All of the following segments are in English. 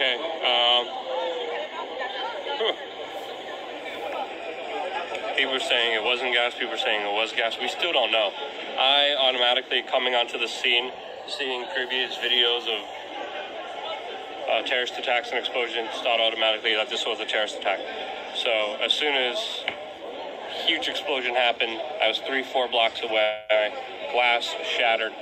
Okay. People are saying it wasn't gas. People are saying it was gas. We still don't know. I automatically, coming onto the scene, seeing previous videos of terrorist attacks and explosions, thought automatically that this was a terrorist attack. So as soon as a huge explosion happened, I was 3-4 blocks away. Glass shattered,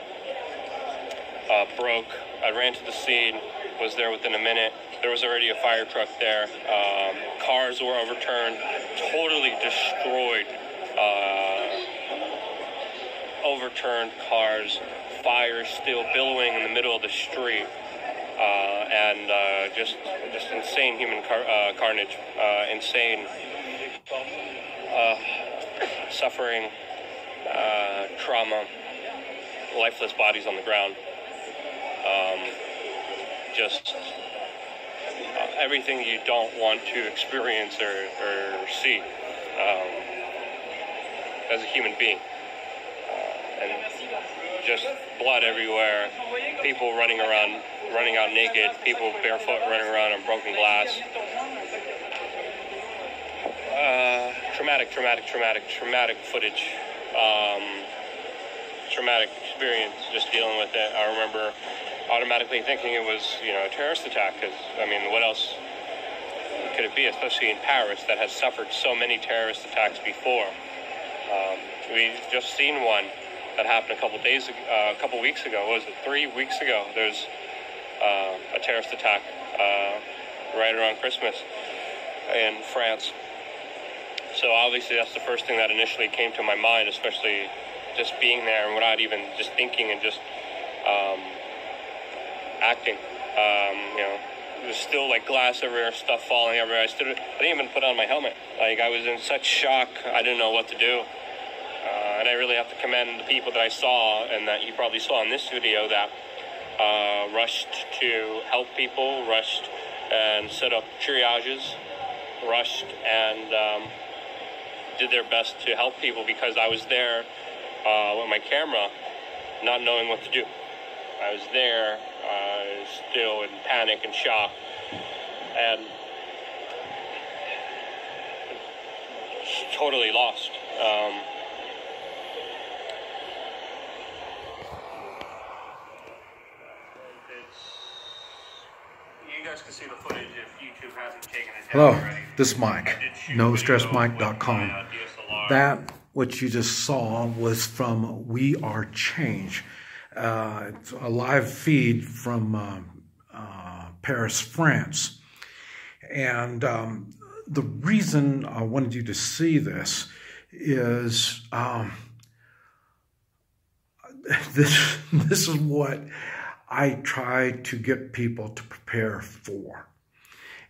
broke. I ran to the scene, was there within a minute. There was already a fire truck there. Cars were overturned, totally destroyed. Overturned cars, fire still billowing in the middle of the street. And just insane human carnage, insane suffering, trauma, lifeless bodies on the ground. Just everything you don't want to experience or see as a human being. And just blood everywhere, people running out naked, people barefoot running around on broken glass. Traumatic footage. Traumatic experience just dealing with it. I remember automatically thinking it was, a terrorist attack, because, what else could it be, especially in Paris, that has suffered so many terrorist attacks before. We just seen one that happened a couple weeks ago. What was it, 3 weeks ago? There's a terrorist attack right around Christmas in France. So obviously that's the first thing that initially came to my mind, especially just being there and without even just thinking and just acting. There's still like glass everywhere, stuff falling everywhere. I didn't even put on my helmet. Like, I was in such shock, I didn't know what to do. And I really have to commend the people that I saw, and that you probably saw in this video, that rushed to help people, rushed and set up triages, rushed and did their best to help people, because I was there with my camera, not knowing what to do. I was there still in panic and shock, and totally lost. You guys can see the footage if YouTube hasn't taken it down. Hello, this is Mike, NoStressMike.com. That, what you just saw, was from We Are Change. It's a live feed from Paris, France. And the reason I wanted you to see this is this is what I try to get people to prepare for.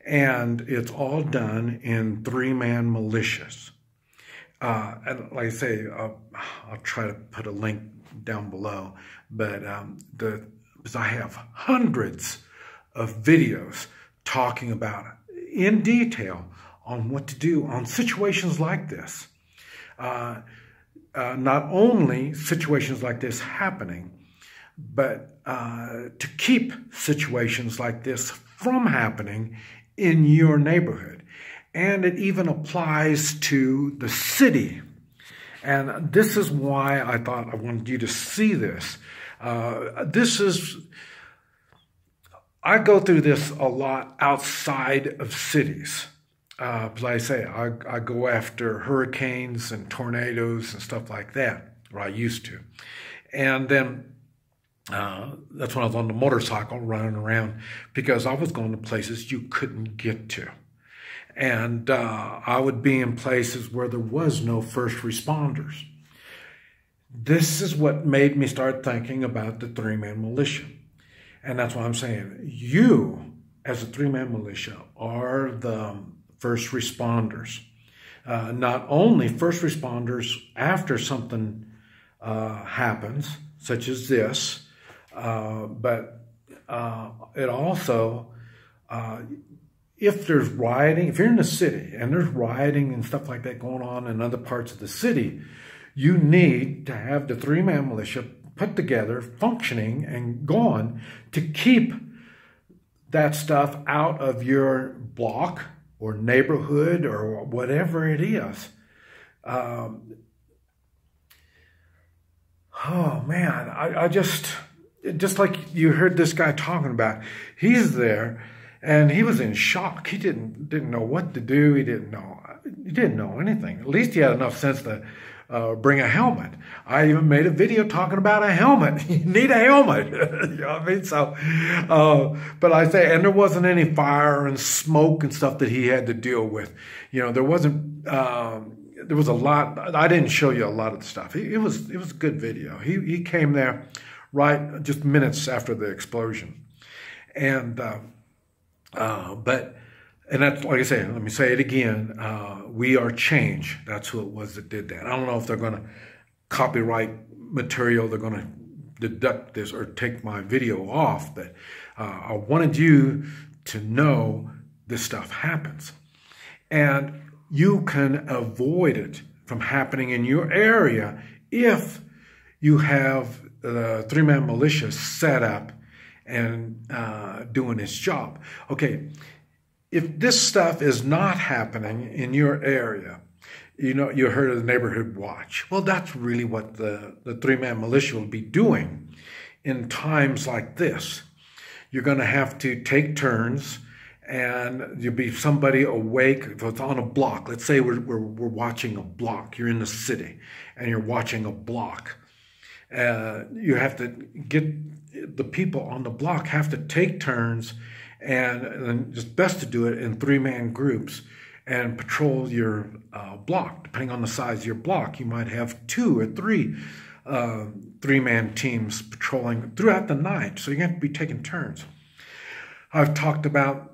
And it's all done in 3-man militias. And like I say, I'll try to put a link down below, but because I have hundreds of videos talking about it in detail on what to do on situations like this. Not only situations like this happening, but to keep situations like this from happening in your neighborhood. And it even applies to the city. And this is why I thought I wanted you to see this. I go through this a lot outside of cities. Like I say, I go after hurricanes and tornadoes and stuff like that, or I used to. And then that's when I was on the motorcycle running around, because I was going to places you couldn't get to. And I would be in places where there was no first responders. This is what made me start thinking about the 3-man militia. And that's why I'm saying, you, as a 3-man militia, are the first responders. Not only first responders after something happens, such as this, but it also, if there's rioting, if you're in the city and there's rioting and stuff like that going on in other parts of the city, you need to have the 3-man militia put together, functioning and going to keep that stuff out of your block or neighborhood or whatever it is. Oh man, I just like you heard this guy talking about, he's there and he was in shock. He didn't know what to do. He didn't know anything. At least he had enough sense to bring a helmet. I even made a video talking about a helmet. You need a helmet. You know what I mean? So, but I say, and there wasn't any fire and smoke and stuff that he had to deal with. You know, there wasn't, there was a lot. I didn't show you a lot of the stuff. It was a good video. He came there right just minutes after the explosion. And, and that's, like I say, let me say it again, we are change. That's who it was that did that. I don't know if they're going to copyright material, they're going to deduct this or take my video off, but I wanted you to know this stuff happens. And you can avoid it from happening in your area if you have the three-man militia set up and doing its job. Okay. If this stuff is not happening in your area, you know, you heard of the neighborhood watch. Well, that's really what the three-man militia will be doing in times like this. You're going to have to take turns, and you'll be somebody awake. If it's on a block, let's say we're watching a block. You're in the city, and you're watching a block. You have to get the people on the block have to take turns. And it's best to do it in three-man groups and patrol your block. Depending on the size of your block, you might have 2 or 3 three-man teams patrolling throughout the night. So you have to be taking turns. I've talked about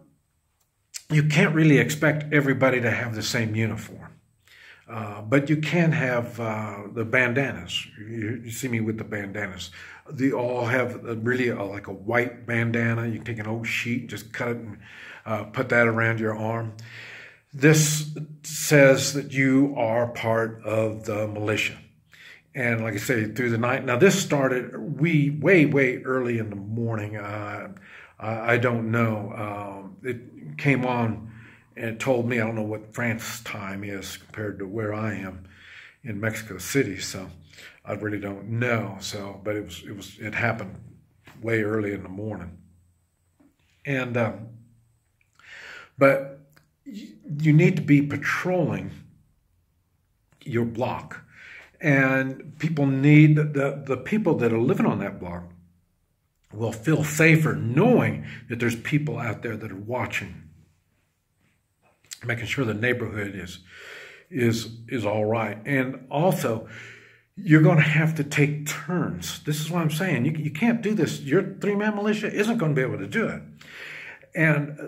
you can't really expect everybody to have the same uniform. But you can have the bandanas. You see me with the bandanas. They all have really like a white bandana. You can take an old sheet, just cut it and put that around your arm. This says that you are part of the militia. And like I say, through the night. Now this started way early in the morning. I don't know. It came on and it told me, I don't know what France time is compared to where I am in Mexico City, so I really don't know. So, but it happened way early in the morning, and but you need to be patrolling your block, and people need the people that are living on that block will feel safer knowing that there's people out there that are watching, making sure the neighborhood is all right. And also, you're going to have to take turns. This is what I'm saying. You can't do this. Your three-man militia isn't going to be able to do it. And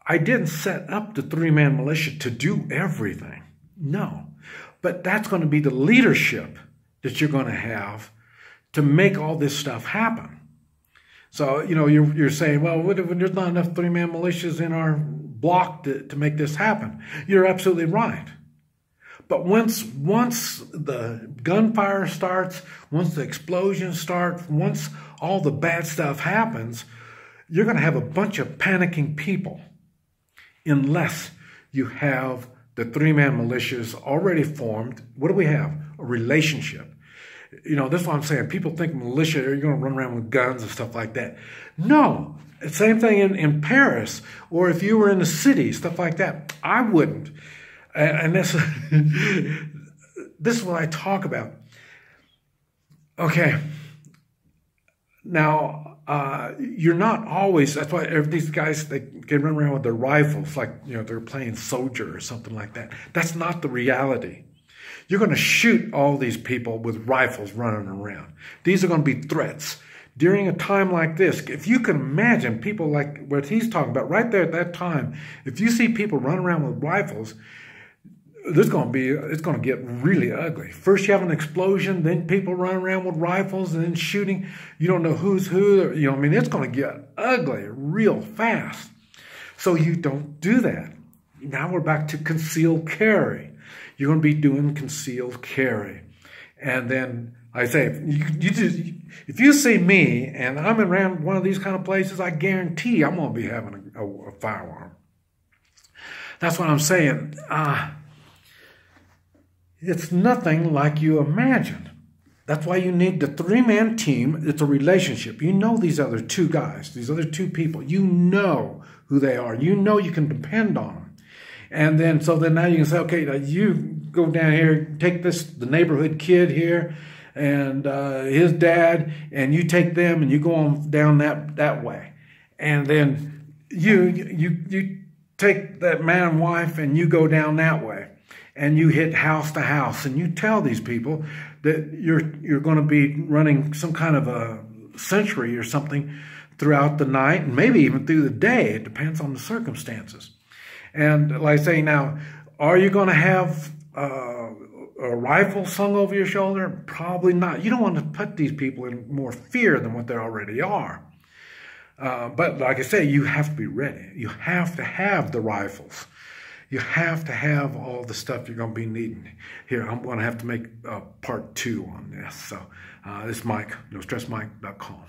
I didn't set up the three-man militia to do everything. No. But that's going to be the leadership that you're going to have to make all this stuff happen. So, you know, you're saying, well, there's not enough three-man militias in our block to make this happen. You're absolutely right. But once the gunfire starts, once the explosions start, once all the bad stuff happens, you're going to have a bunch of panicking people unless you have the three-man militias already formed. What do we have? A relationship. You know, that's what I'm saying. People think militia, you're going to run around with guns and stuff like that. No. Same thing in Paris, or if you were in the city, stuff like that. I wouldn't. And this is what I talk about. Okay. Now, you're not always, that's why these guys, they can run around with their rifles like, you know, they're playing soldier or something like that. That's not the reality. You're going to shoot all these people with rifles running around. These are going to be threats. During a time like this, if you can imagine people like what he's talking about right there at that time, if you see people running around with rifles, it's going to get really ugly. First you have an explosion, then people run around with rifles and then shooting. You don't know who's who. You know, I mean, it's going to get ugly real fast. So you don't do that. Now we're back to concealed carry. You're going to be doing concealed carry. And then I say, if you see me and I'm around one of these kind of places, I guarantee I'm going to be having a firearm. That's what I'm saying. It's nothing like you imagine. That's why you need the 3-man team. It's a relationship. You know these other 2 guys, these other 2 people. You know who they are. You know you can depend on them. And then, so then now you can say, okay, now you go down here, take the neighborhood kid here and his dad, and you take them and you go on down that way. And then you take that man and wife and you go down that way. And you hit house to house, and you tell these people that you're going to be running some kind of a sentry or something throughout the night, and maybe even through the day. It depends on the circumstances. And like I say, now, are you going to have a rifle slung over your shoulder? Probably not. You don't want to put these people in more fear than what they already are. But like I say, you have to be ready. You have to have the rifles. You have to have all the stuff you're going to be needing. Here, I'm going to have to make part 2 on this. So this is Mike, NoStressMike.com.